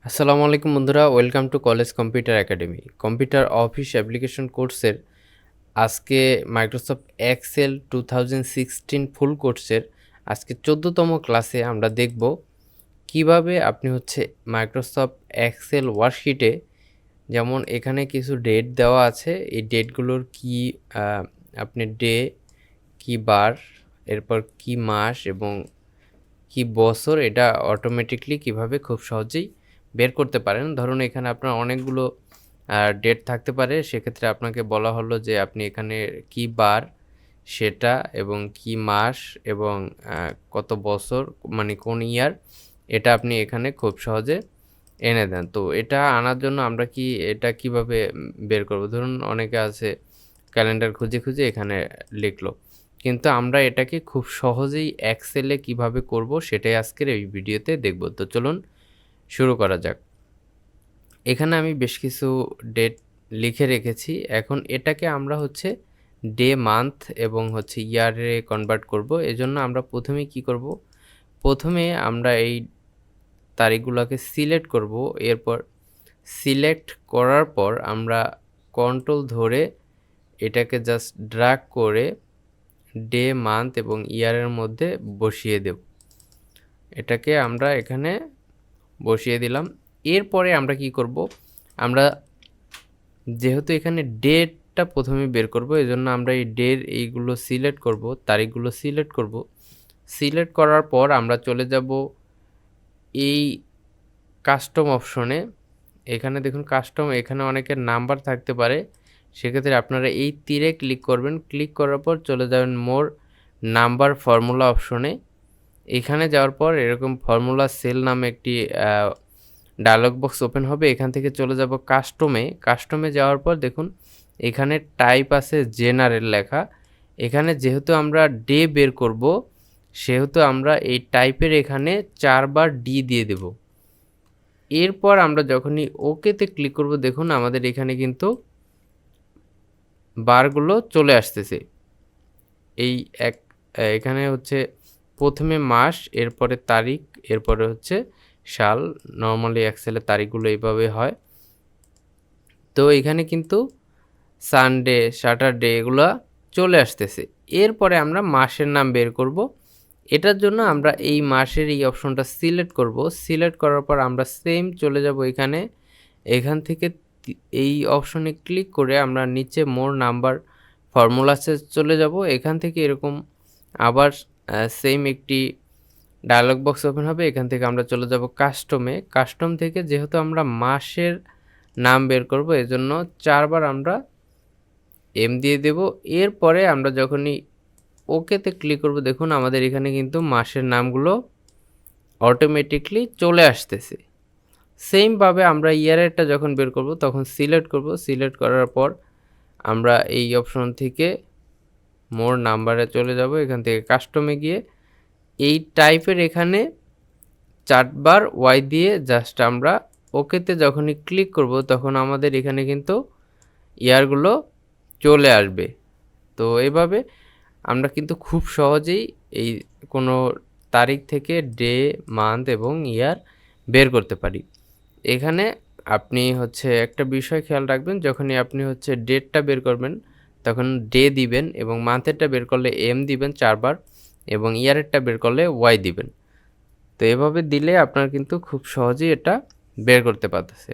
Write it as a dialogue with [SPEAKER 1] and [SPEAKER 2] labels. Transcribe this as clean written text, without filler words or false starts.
[SPEAKER 1] আসসালামু আলাইকুম বন্ধুরা, welcome to college computer academy. Computer office application কোর্সের আজকে মাইক্রোসফট এক্সেল 2016 ফুল কোর্সের আজকে 14তম ক্লাসে আমরা দেখব কিভাবে আপনি মাইক্রোসফট এক্সেল ওয়ার্কশিটে, যেমন এখানে কিছু ডেট দেওয়া আছে, এই ডেটগুলোর কি আপনি ডে, কি বার, এরপর কি মাস এবং কি বছর, এটা অটোমেটিকলি কিভাবে খুব সহজেই বের করতে পারেন। ধরুন এখানে আপনার অনেকগুলো ডেট থাকতে পারে, সেক্ষেত্রে আপনাকে বলা হলো যে আপনি এখানে কি বার সেটা এবং কি মাস এবং কত বছর মানে কোন ইয়ার, এটা আপনি এখানে খুব সহজে এনে দেন। তো এটা আনার জন্য আমরা এটা কিভাবে বের করব? ধরুন অনেকে আছে ক্যালেন্ডার খুঁজে, খুঁজে এখানে লিখলো। কিন্তু আমরা এটাকে খুব সহজেই এক্সেলে কিভাবে করব সেটাই আজকের এই ভিডিওতে দেখব। তো চলুন শুরু করা যাক। এখানে আমি বেশ কিছু ডেট লিখে রেখেছি। এখন এটাকে আমরা ডে, মান্থ এবং ইয়ারে কনভার্ট করব। এজন্য আমরা প্রথমেই কি করব? প্রথমে আমরা এই তারিখগুলোকে সিলেক্ট করব। এরপর সিলেক্ট করার পর আমরা কন্ট্রোল ধরে এটাকে জাস্ট ড্র্যাগ করে ডে, মান্থ এবং ইয়ারের মধ্যে বসিয়ে দেব। এটাকে আমরা এখানে বসিয়ে দিলাম। এরপরে আমরা কি করব? আমরা যেহেতু এখানে ডেটটা প্রথমে বের করব, এজন্য আমরা এই ডের এইগুলো সিলেক্ট করব, তারিখগুলো সিলেক্ট করব। সিলেক্ট করার পর আমরা চলে যাব এই কাস্টম অপশনে। এখানে দেখুন কাস্টম, এখানে অনেকের নাম্বার থাকতে পারে, সেক্ষেত্রে আপনারা এই তীরে ক্লিক করবেন। ক্লিক করার পর চলে যাবেন মোর নাম্বার ফর্মুলা অপশনে। এখানে যাওয়ার পর এরকম ফর্মুলা সেল নামে একটি ডায়লগ বক্স ওপেন হবে। এখান থেকে চলে যাব কাস্টমে। কাস্টমে যাওয়ার পর দেখুন এখানে টাইপ আছে জেনারেল লেখা। এখানে যেহেতু আমরা ডে বের করব, সেহেতু আমরা এই টাইপের এখানে 4 বার ডি দিয়ে দেব। এরপর আমরা যখনই ওকেতে ক্লিক করব, দেখুন আমাদের এখানে কিন্তু বারগুলো চলে আসতেছে। এখানে প্রথমে মাস, এরপরে তারিখ, এরপরে সাল। নর্মালি এক্সেলের তারিখগুলো এইভাবে হয়। তো এখানে কিন্তু সানডে, স্যাটারডে এগুলা চলে আসতেছে। এরপরে আমরা মাসের নাম বের করব। এটার জন্য আমরা এই মাসের এই অপশনটা সিলেক্ট করব। সিলেক্ট করার পর আমরা সেম চলে যাব এখানে। এখান থেকে এই অপশনে ক্লিক করে আমরা নিচে মোর নাম্বার ফর্মুলাসে চলে যাব। এখান থেকে এরকম আবার সেম একটি ডায়লগ বক্স ওপেন হবে। এখান থেকে আমরা চলে যাব কাস্টমে। কাস্টম থেকে যেহেতু আমরা মাসের নাম বের করব, এজন্য 4 বার আমরা এম দিয়ে দেব। এরপরে আমরা যখনই ওকেতে ক্লিক করব, দেখুন আমাদের এখানে কিন্তু মাসের নামগুলো অটোমেটিকলি চলে আসতেছে। সেমভাবে আমরা ইয়ারেরটা যখন বের করব তখন সিলেক্ট করব। সিলেক্ট করার পর আমরা এই অপশন থেকে মোর নাম্বারে চলে যাব। এখান থেকে কাস্টমে গিয়ে এই টাইপের এখানে 4 বার ওয়াই দিয়ে জাস্ট আমরা ওকেতে যখনই ক্লিক করব, তখন আমাদের এখানে কিন্তু ইয়ারগুলো চলে আসবে। তো এভাবে আমরা কিন্তু খুব সহজেই এই কোনো তারিখ থেকে ডে, মান্থ এবং ইয়ার বের করতে পারি। এখানে আপনি একটা বিষয় খেয়াল রাখবেন, যখনই আপনি ডেটটা বের করবেন তখন ডে দিবেন এবং মান্থেরটা বের করলে এম দিবেন 4 বার এবং ইয়ারেরটা বের করলে ওয়াই দিবেন। তো এভাবে দিলে আপনার কিন্তু খুব সহজেই এটা বের করতে পারতেছে।